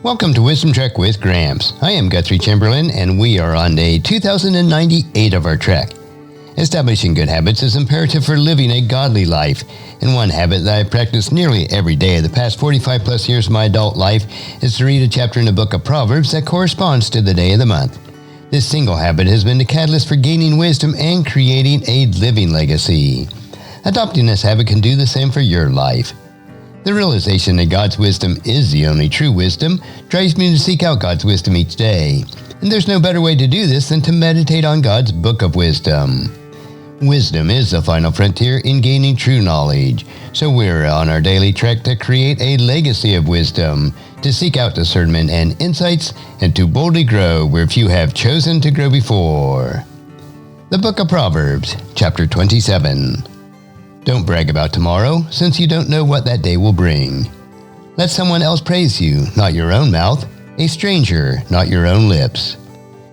Welcome to Wisdom Trek with Gramps. I am Guthrie Chamberlain, and we are on day 2098 of our trek. Establishing good habits is imperative for living a godly life, and one habit that I practice nearly every day of the past 45 plus years of my adult life is to read a chapter in the Book of Proverbs that corresponds to the day of the month. This single habit has been the catalyst for gaining wisdom and creating a living legacy. Adopting this habit can do the same for your life. The realization that God's wisdom is the only true wisdom drives me to seek out God's wisdom each day. And there's no better way to do this than to meditate on God's Book of Wisdom. Wisdom is the final frontier in gaining true knowledge, so we're on our daily trek to create a legacy of wisdom, to seek out discernment and insights, and to boldly grow where few have chosen to grow before. The Book of Proverbs, Chapter 27. Don't brag about tomorrow, since you don't know what that day will bring. Let someone else praise you, not your own mouth, a stranger, not your own lips.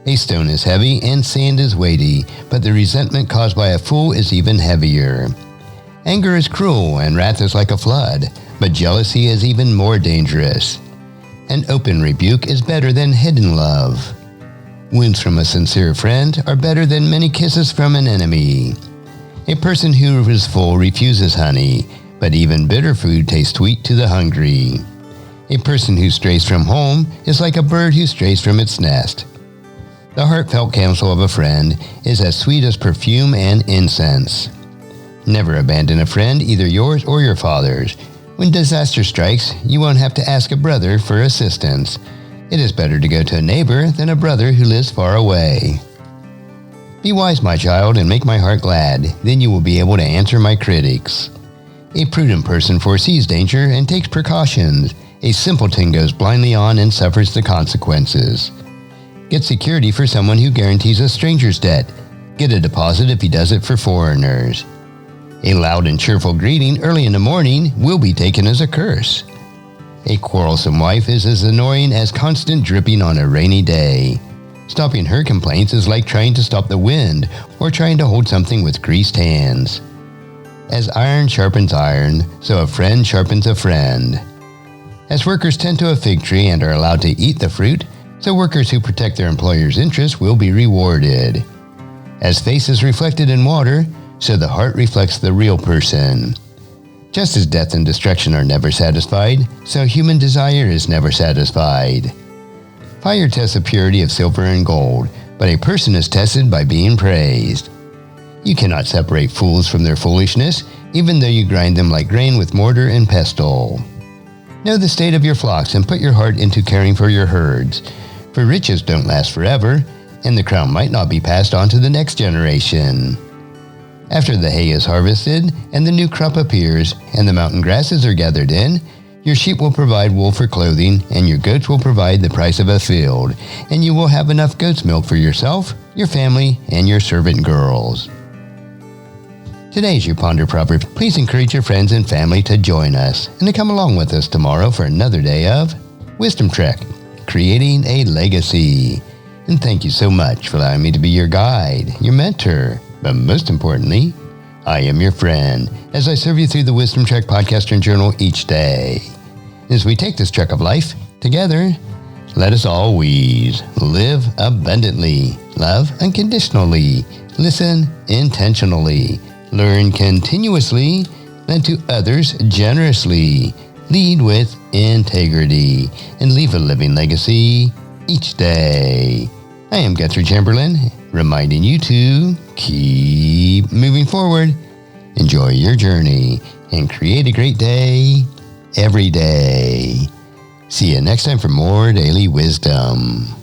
A stone is heavy and sand is weighty, but the resentment caused by a fool is even heavier. Anger is cruel and wrath is like a flood, but jealousy is even more dangerous. An open rebuke is better than hidden love. Wounds from a sincere friend are better than many kisses from an enemy. A person who is full refuses honey, but even bitter food tastes sweet to the hungry. A person who strays from home is like a bird who strays from its nest. The heartfelt counsel of a friend is as sweet as perfume and incense. Never abandon a friend, either yours or your father's. When disaster strikes, you won't have to ask a brother for assistance. It is better to go to a neighbor than a brother who lives far away. Be wise, my child, and make my heart glad. Then you will be able to answer my critics. A prudent person foresees danger and takes precautions. A simpleton goes blindly on and suffers the consequences. Get security for someone who guarantees a stranger's debt. Get a deposit if he does it for foreigners. A loud and cheerful greeting early in the morning will be taken as a curse. A quarrelsome wife is as annoying as constant dripping on a rainy day. Stopping her complaints is like trying to stop the wind or trying to hold something with greased hands. As iron sharpens iron, so a friend sharpens a friend. As workers tend to a fig tree and are allowed to eat the fruit, so workers who protect their employer's interests will be rewarded. As face is reflected in water, so the heart reflects the real person. Just as death and destruction are never satisfied, so human desire is never satisfied. Fire tests the purity of silver and gold, but a person is tested by being praised. You cannot separate fools from their foolishness, even though you grind them like grain with mortar and pestle. Know the state of your flocks and put your heart into caring for your herds. For riches don't last forever, and the crown might not be passed on to the next generation. After the hay is harvested, and the new crop appears, and the mountain grasses are gathered in, your sheep will provide wool for clothing, and your goats will provide the price of a field, and you will have enough goat's milk for yourself, your family, and your servant girls. Today, as you ponder Proverbs, please encourage your friends and family to join us, and to come along with us tomorrow for another day of Wisdom Trek, creating a legacy. And thank you so much for allowing me to be your guide, your mentor, but most importantly, I am your friend as I serve you through the Wisdom Trek Podcast and Journal each day. As we take this trek of life together, let us always live abundantly, love unconditionally, listen intentionally, learn continuously, lend to others generously, lead with integrity, and leave a living legacy each day. I am Guthrie Chamberlain, reminding you to keep moving forward, enjoy your journey, and create a great day every day. See you next time for more daily wisdom.